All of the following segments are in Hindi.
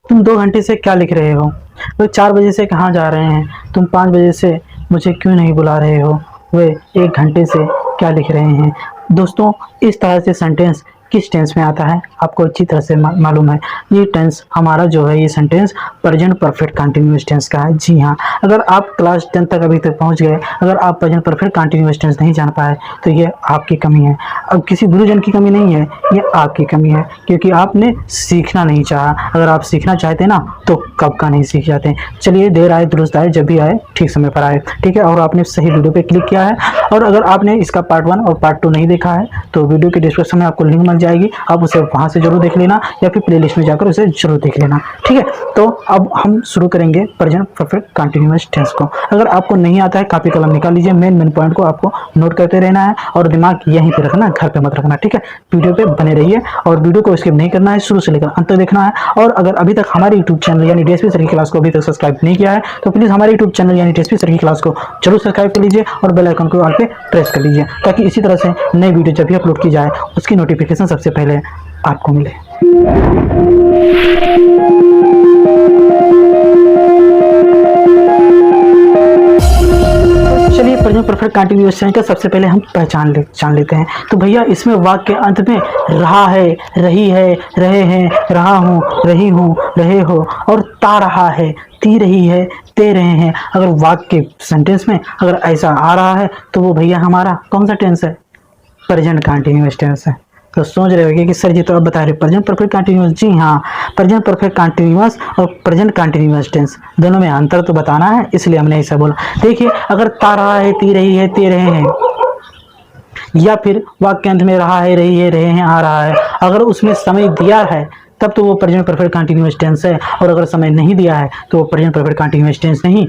तुम 2 घंटे से क्या लिख रहे हो? वे 4 बजे से कहाँ जा रहे हैं? तुम 5 बजे से मुझे क्यों नहीं बुला रहे हो? वे 1 घंटे से क्या लिख रहे हैं? दोस्तों, इस तरह से सेंटेंस किस टेंस में आता है आपको अच्छी तरह से मालूम है। ये टेंस हमारा जो है, ये sentence present perfect continuous tense का है। जी हाँ, अगर आप क्लास 10 तक अभी तक पहुंच गए, अगर आप प्रेजेंट परफेक्ट कंटिन्यूअस टेंस नहीं जान पाए तो ये आपकी कमी है। अब किसी गुरुजन की कमी नहीं है, ये आपकी कमी है, क्योंकि आपने सीखना नहीं चाहा। अगर आप सीखना चाहते ना तो कब का नहीं सीख जाते। चलिए, देर आए दुरुस्त आए, जब भी आए ठीक समय पर आए, ठीक है। और आपने सही वीडियो पे क्लिक किया है। और अगर आपने इसका पार्ट 1 और पार्ट 2 नहीं देखा है तो वीडियो के डिस्क्रिप्शन में आपको लिंक मिल जाएगी, आप उसे वहां से जरूर देख लेना, या फिर प्लेलिस्ट में जाकर उसे जरूर देख लेना, ठीक है। तो अब हम शुरू करेंगे प्रेजेंट परफेक्ट कंटिन्यूअस टेंस को। अगर आपको नहीं आता है, कॉपी कलम निकाल लीजिए, मेन पॉइंट को आपको नोट करते रहना है और दिमाग यहीं पे रखना, घर पे मत रखना, ठीक है। वीडियो पे बने रहिए और वीडियो को स्किप नहीं करना है, शुरू से लेकर अंत तक देखना है। और अगर अभी तक हमारे यूट्यूब चैनल यानी डीएसपी सर की क्लास को अभी तक सब्सक्राइब नहीं किया है तो प्लीज हमारे यूट्यूब चैनल यानी डीएसपी सर की क्लास को जरूर सब्सक्राइब कर लीजिए और बेल आइकन को ऑल पे प्रेस कर लीजिए, ताकि इसी तरह से नई वीडियो जब भी अपलोड की जाए उसकी नोटिफिकेशन सबसे पहले आपको मिले। चलिए, प्रेजेंट परफेक्ट कंटिन्यूअस टेंस का सबसे पहले हम जान लेते हैं। तो भैया, इसमें वाक्य के अंत में रहा है, रही है, रहे हैं, रहा हूँ, रही हूँ, रहे हो और ता रहा है, ती रही है, ते रहे हैं। अगर वाक्य सेंटेंस में अगर ऐसा आ रहा है तो वो भैया हमारा कौन सा टेंस है? प्रेजेंट कंटिन्यूअस टेंस है। तो सोच रहे होंगे कि सर जी तो अब बता रहे प्रेजेंट परफेक्ट कंटिन्यूअस। जी हाँ, प्रेजेंट परफेक्ट कंटिन्यूअस और प्रेजेंट कंटिन्यूअस टेंस दोनों में अंतर तो बताना है, इसलिए हमने ऐसा बोला। देखिए, अगर ता रहा है, ती रही है, ते रहे हैं, या फिर वाक्य अंत में रहा है, रही है, रहे हैं, आ रहा है, अगर उसमें समय दिया है तब तो वो प्रेजेंट परफेक्ट कंटिन्यूअस टेंस है। और अगर समय नहीं दिया है तो वो प्रेजेंट परफेक्ट कंटिन्यूअस टेंस नहीं,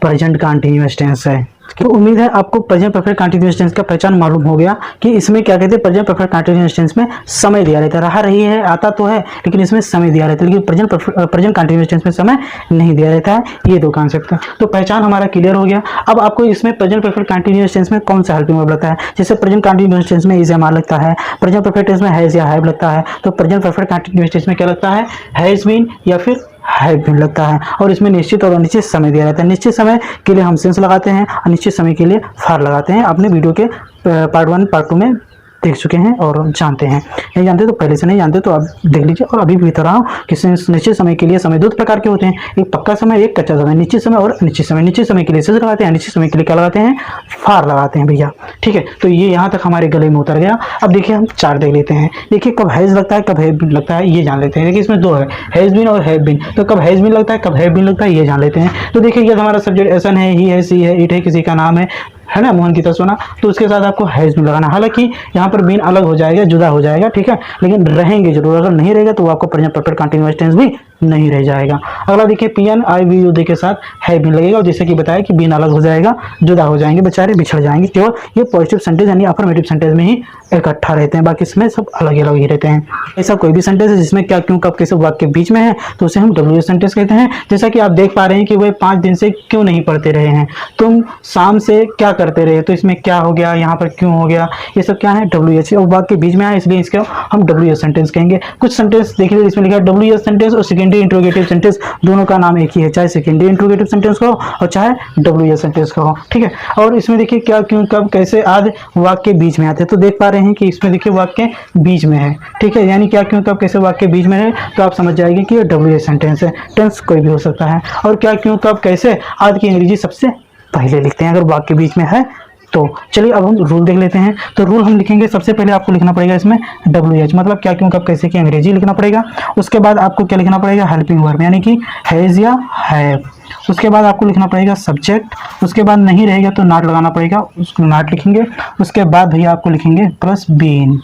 प्रेजेंट कंटिन्यूअस टेंस है। तो उम्मीद है आपको प्रेजेंट परफेक्ट कंटिन्यूअस टेंस का पहचान मालूम हो गया कि इसमें क्या कहते हैं। प्रेजेंट परफेक्ट कंटिन्यूअस टेंस में समय दिया रहता है, रहा रही है आता तो है लेकिन इसमें समय दिया रहता है, लेकिन प्रेजेंट कंटिन्यूअस टेंस में समय नहीं दिया रहता है। ये दो कॉन्सेप्ट है, तो पहचान हमारा क्लियर हो गया। अब आपको इसमें प्रेजेंट परफेक्ट कंटिन्यूअस टेंस में कौन सा हेल्पिंग वर्ब लगता है? जैसे प्रेजेंट कंटिन्यूअस टेंस में इज एम आर लगता है, प्रेजेंट परफेक्ट टेंस में हैज या हैव लगता है, तो प्रेजेंट परफेक्ट कंटिन्यूअस टेंस में क्या लगता है? हैज बीन या फिर हैव बीन लगता है। और इसमें निश्चित और अनिश्चित समय दिया रहता है। निश्चित समय के लिए हम सिंस लगाते हैं, अनिश्चित समय के लिए फार लगाते हैं। अपने वीडियो के पार्ट 1 पार्ट 2 में देख चुके हैं और जानते हैं। नहीं जानते तो पहले से नहीं जानते तो आप देख लीजिए। और अभी भी बता रहा हूँ कि निश्चित समय के लिए समय दो प्रकार के होते हैं, एक पक्का समय, एक कच्चा समय। निश्चित समय और अनिश्चित समय। निश्चित समय के लिए सिंस लगाते हैं, अनिश्चित समय के लिए क्या लगाते हैं? फार लगाते हैं भैया, ठीक है। तो ये यहाँ तक हमारे गले में उतर गया। अब देखिए, हम चार देख लेते हैं। देखिए, कब हैज लगता है, कब हैव बीन लगता है, ये जान लेते हैं। देखिए, इसमें दो है, हैज बीन और हैव बीन। तो कब हैज बीन लगता है, कब हैव बीन लगता है, ये जान लेते हैं। तो देखिए, ये हमारा सब्जेक्ट एसन है, ही है, सी है, इट है, किसी का नाम है ना, मोहन की तरह सुना, तो उसके साथ आपको हैज बीन लगाना। हालांकि यहाँ पर बीन अलग हो जाएगा, जुदा हो जाएगा, ठीक है, लेकिन रहेंगे जरूर। अगर नहीं रहेगा तो आपको प्रेजेंट परफेक्ट कंटीन्यूअस टेंस भी नहीं रह जाएगा। अगला देखिए, PN I we you they के साथ है बीन लगेगा, और जैसे कि बताया कि बीन अलग हो जाएगा, जुदा हो जाएंगे, बेचारे बिछड़ जाएंगे। केवल ये पॉजिटिव सेंटेंस यानी अफर्मेटिव सेंटेंस में ही इकट्ठा रहते हैं, बाकी इसमें सब अलग अलग ही रहते हैं। ऐसा कोई भी सेंटेंस है जिसमें क्या, क्यों, कब, कैसे वाक्य के बीच में है तो उसे हम डब्ल्यूएच सेंटेंस कहते हैं। जैसा कि आप देख पा रहे हैं कि वे 5 दिन से क्यों नहीं पढ़ते रहे हैं, तुम शाम से क्या करते रहे, तो इसमें क्या हो गया, यहाँ पर क्यों हो गया, ये सब क्या है? डब्ल्यूएच। और वाक्य के बीच में है इसलिए इसको हम डब्ल्यूएच सेंटेंस कहेंगे। कुछ सेंटेंस देखिए, इसमें लिखा है डब्ल्यूएच सेंटेंस और सेकेंडरी इंट्रोगेटिव सेंटेंस, दोनों का नाम एक ही है, चाहे सेकेंडरी इंट्रोगेटिव सेंटेंस का हो और चाहे डब्ल्यूएच सेंटेंस का हो, ठीक है। और इसमें देखिए क्या, क्यों, कब, कैसे आदि वाक्य के बीच में आते हैं। तो देख पा रहे हैं कि इसमें देखिए वाक्य बीच में है, ठीक है, यानी क्या, क्यों, कब, कैसे वाक्य बीच में है तो आप समझ जाएंगे कि ये डब्ल्यूएच सेंटेंस है। टेंस कोई भी हो सकता है। और क्या, क्यों, कब, कैसे आदि की अंग्रेजी सबसे पहले लिखते हैं अगर वाक्य बीच में है तो। चलिए, अब हम रूल देख लेते हैं। तो रूल हम लिखेंगे, सबसे पहले आपको लिखना पड़ेगा इसमें डब्ल्यूएच, मतलब क्या, क्यों, कब, कैसे की अंग्रेजी लिखना पड़ेगा। उसके बाद आपको क्या लिखना पड़ेगा? हेल्पिंग वर्ब यानी कि हैज या हैव। उसके बाद आपको लिखना पड़ेगा सब्जेक्ट। उसके बाद नहीं रहेगा तो नॉट लगाना पड़ेगा, उसको नॉट लिखेंगे। उसके बाद भैया आपको लिखेंगे प्लस बीन।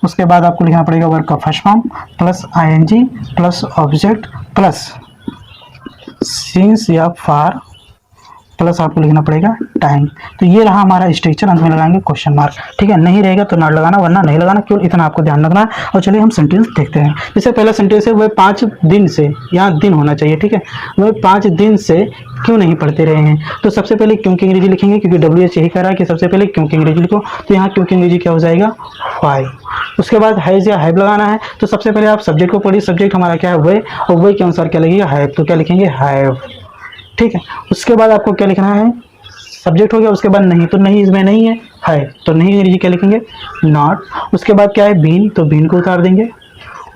उसके बाद आपको लिखना पड़ेगा वर्ब का first form plus ING plus object plus since या फार प्लस आपको लिखना पड़ेगा टाइम। तो ये रहा हमारा स्ट्रक्चर, अंत में लगाएंगे क्वेश्चन मार्क। ठीक है, नहीं रहेगा तो नॉट लगाना, वरना नहीं लगाना, केवल इतना आपको ध्यान रखना है। और चलिए हम सेंटेंस देखते हैं। जैसे पहला सेंटेंस है, वह 5 दिन से, यहाँ दिन होना चाहिए। ठीक है, वह 5 दिन से क्यों नहीं पढ़ते रहे हैं। तो सबसे पहले क्यों की अंग्रेजी लिखेंगे, क्योंकि WH यही कह रहा है कि सबसे पहले क्यों की अंग्रेजी लिखो। तो यहाँ क्यों की अंग्रेजी क्या हो जाएगा, वाई। उसके बाद हैज या हैव लगाना है। तो सबसे पहले आप सब्जेक्ट को पढ़िए, सब्जेक्ट हमारा क्या है, वह, और वह के अनुसार क्या लगेगा, हैव। तो क्या लिखेंगे, हैव। ठीक है, उसके बाद आपको क्या लिखना है, सब्जेक्ट हो गया, उसके बाद नहीं, तो नहीं इसमें नहीं है तो नहीं अंग्रेजी क्या लिखेंगे, नॉट। उसके बाद क्या है, बीन, तो बीन को उतार देंगे।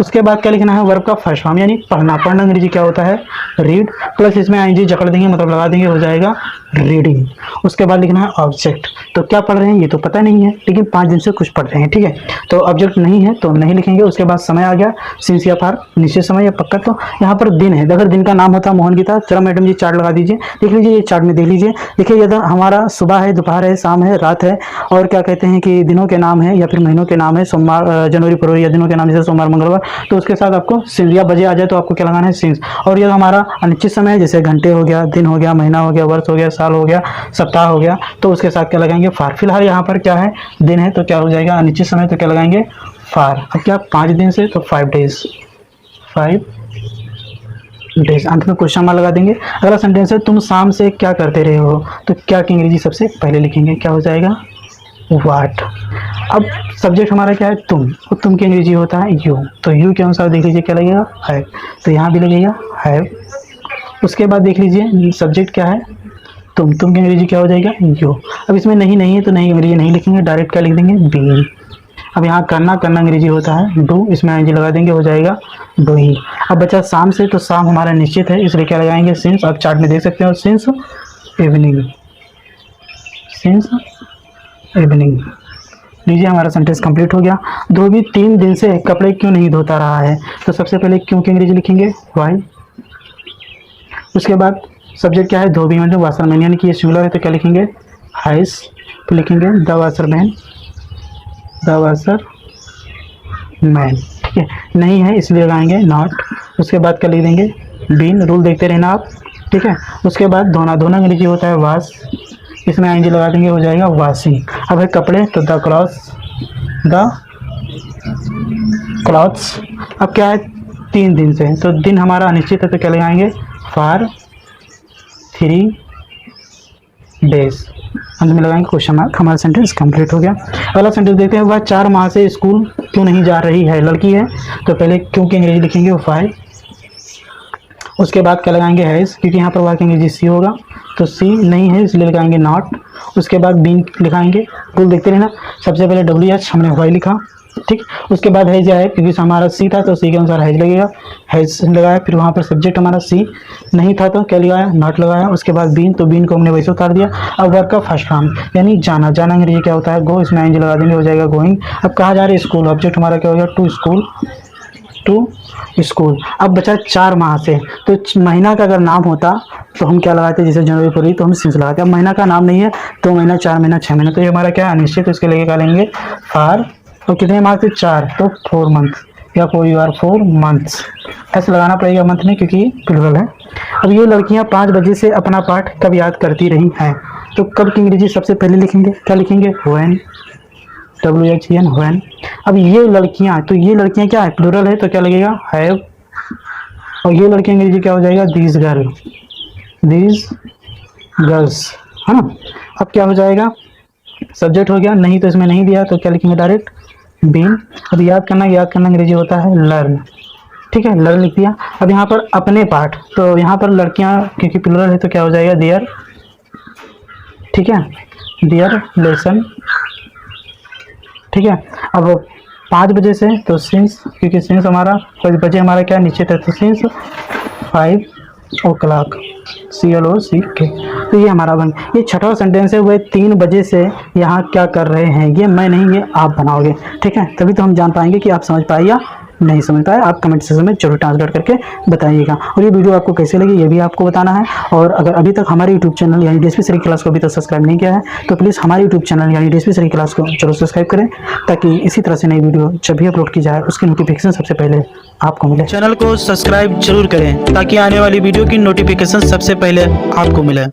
उसके बाद क्या लिखना है, वर्ब का फर्स्ट फॉर्म यानी पढ़ना। पढ़ना अंग्रेजी क्या होता है, रीड, प्लस इसमें आईएनजी जकड़ देंगे, मतलब लगा देंगे, हो जाएगा रीडिंग। उसके बाद लिखना है ऑब्जेक्ट। तो क्या पढ़ रहे हैं ये तो पता नहीं है, लेकिन 5 दिन से कुछ पढ़ रहे हैं। ठीक है, तो ऑब्जेक्ट नहीं है तो नहीं लिखेंगे। उसके बाद समय आ गया, सिंस या फार, निश्चित समय या पक्का। तो यहाँ पर दिन है, अगर दिन का नाम होता मोहन गीता। चलो मैडम जी चार्ट लगा दीजिए, देख लीजिए, ये चार्ट में देख लीजिए। देखिए इधर हमारा सुबह है, दोपहर है, शाम है, रात है, और क्या कहते हैं कि दिनों के नाम है या फिर महीनों के नाम है, सोमवार, जनवरी, फरवरी, या दिनों के नाम जैसे सोमवार, मंगलवार। तो उसके साथ आपको सिंस या बजे आ जाए तो आपको क्या लगाना है, सिंस। और ये हमारा अनिश्चित समय है, जैसे घंटे हो गया, दिन हो गया, महीना हो गया, वर्ष हो गया, साल हो गया, सप्ताह हो गया। तो उसके साथ क्या लगाएंगे, फार। फिलहाल यहाँ पर क्या है, दिन है तो क्या हो जाएगा, अनिश्चित समय, तो क्या लगाएंगे, फार। अब क्या 5 दिन से, तो 5 डेज, 5 डेज। अंत में क्वेश्चन मार्क लगा देंगे। अगला सेंटेंस है, तुम शाम से क्या करते रहे हो। तो क्या की अंग्रेजी सबसे पहले लिखेंगे, क्या हो जाएगा, वाट। अब सब्जेक्ट हमारा क्या है, तुम, और तुम की अंग्रेजी होता है यू। तो यू के अनुसार देख लीजिए क्या लगेगा, हैव। तो यहाँ भी लगेगा हैव। उसके बाद देख लीजिए सब्जेक्ट क्या है, तुम की अंग्रेजी क्या हो जाएगा, यू। अब इसमें नहीं है तो नहीं अंग्रेजी नहीं लिखेंगे, डायरेक्ट क्या लिख देंगे, बीइंग। अब यहाँ करना अंग्रेजी होता है डू, इसमें आईएनजी लगा देंगे, हो जाएगा डूइंग। अब बचा शाम से, तो शाम हमारा निश्चित है, इसलिए क्या लगाएंगे, सिंस। आप चार्ट में देख सकते हो, सिंस इवनिंग, सिंस इवनिंग। लीजिए हमारा सेंटेंस कंप्लीट हो गया। धोबी 3 दिन से कपड़े क्यों नहीं धोता रहा है। तो सबसे पहले क्यों की अंग्रेजी लिखेंगे, वाई। उसके बाद सब्जेक्ट क्या है, धोबी, मतलब वाशरमैन, यानी कि ये सिंगुलर है तो क्या लिखेंगे, हाइस। तो लिखेंगे द वाशरमैन, द वाशरमैन। ठीक है, नहीं है इसलिए लगाएंगे नॉट। उसके बाद क्या लिख देंगे, बीन। रूल देखते रहना आप। ठीक है, उसके बाद धोना अंग्रेजी होता है वाश, इसमें आईएनजी लगा देंगे, हो जाएगा वाशिंग। अब है कपड़े, तो द क्लॉथ्स। अब क्या है, 3 दिन से, तो दिन हमारा अनिश्चित है तो क्या लगाएंगे, फार 3 डेज। अंत में लगाएंगे क्वेश्चन मार्क। हमारा सेंटेंस कंप्लीट हो गया। अगला सेंटेंस देखते हैं, वह 4 माह से स्कूल क्यों नहीं जा रही है। लड़की है तो पहले क्यों की अंग्रेजी लिखेंगे, वाई। उसके बाद क्या लगाएंगे, हैज, क्योंकि यहाँ पर वाई की अंग्रेजी सी होगा, तो सी नहीं है इसलिए लगाएंगे नॉट। उसके बाद बीन लिखाएंगे। रूल देखते रहना, सबसे पहले WH हमने वाई लिखा, ठीक। उसके बाद हैज आए, क्योंकि हमारा सी था तो सी के अनुसार हैज लगेगा, हैज लगाया। फिर वहाँ पर सब्जेक्ट हमारा सी नहीं था तो क्या लगाया, नॉट लगाया। उसके बाद बीन, तो बीन को हमने वैसे उतार दिया। अब वर्क का फर्स्ट फॉर्म यानी जाना अंग्रेजी क्या होता है, गो, इसमें आईएनजी लगा देंगे, हो जाएगा गोइंग। अब कहा जा रहा है स्कूल, ऑब्जेक्ट हमारा क्या हो गया, टू स्कूल। अब बचा 4 माह से, तो महीना का अगर नाम होता तो हम क्या लगाते, जैसे जनवरी फरवरी, तो हम सिंस लगाते। अब महीना का नाम नहीं है, 2 महीना, 4 महीना, 6 महीना, तो ये हमारा क्या अनिश्चित, तो इसके लेके क्या लेंगे, फार। तो कितने माह से, 4, तो 4 मंथ या 4 मंथ्स ऐसे लगाना पड़ेगा मंथ में, क्योंकि प्लूरल है। अब ये लड़कियां 5 बजे से अपना पाठ कब याद करती रही हैं। तो कब की अंग्रेजी सबसे पहले लिखेंगे, क्या लिखेंगे, व्हेन, WHEN, व्हेन। अब ये लड़कियां, तो ये लड़कियां क्या है, प्लूरल है तो क्या लगेगा, हैव। और ये लड़की अंग्रेजी क्या हो जाएगा, दीज गर्ल्स, है ना। अब क्या हो जाएगा, सब्जेक्ट हो गया, नहीं तो इसमें नहीं दिया तो क्या लिखेंगे, डायरेक्ट बीन। अब याद करना अंग्रेजी होता है लर्न, ठीक है, लर्न लिख दिया। अब यहाँ पर अपने पाठ, तो यहाँ पर लड़कियाँ क्योंकि प्लूरल है तो क्या हो जाएगा, देयर, ठीक है, देयर लेसन, ठीक है। अब 5 बजे से, तो सिंस, क्योंकि सिंस हमारा 5 बजे हमारा क्या निश्चित है, तो सिंस 5 o'clock, CLOCK। तो ये हमारा बन, ये छठा सेंटेंस है, वह 3 बजे से यहाँ क्या कर रहे हैं। ये मैं नहीं, ये आप बनाओगे, ठीक है, तभी तो हम जान पाएंगे कि आप समझ पाए या नहीं समझ पाए आप कमेंट सेक्शन में जरूर ट्रांसलेट करके बताइएगा। और ये वीडियो आपको कैसे लगी ये भी आपको बताना है। और अगर अभी तक हमारे यूट्यूब चैनल यानी डीएसपी सर की क्लास को अभी तक सब्सक्राइब नहीं किया है तो प्लीज़ हमारे यूट्यूब चैनल यानी डीएसपी सर की क्लास को जरूर सब्सक्राइब करें, ताकि इसी तरह से नई वीडियो जब भी अपलोड की जाए उसकी नोटिफिकेशन सबसे पहले आपको मिले। चैनल को सब्सक्राइब जरूर करें ताकि आने वाली वीडियो की नोटिफिकेशन सबसे पहले आपको मिले।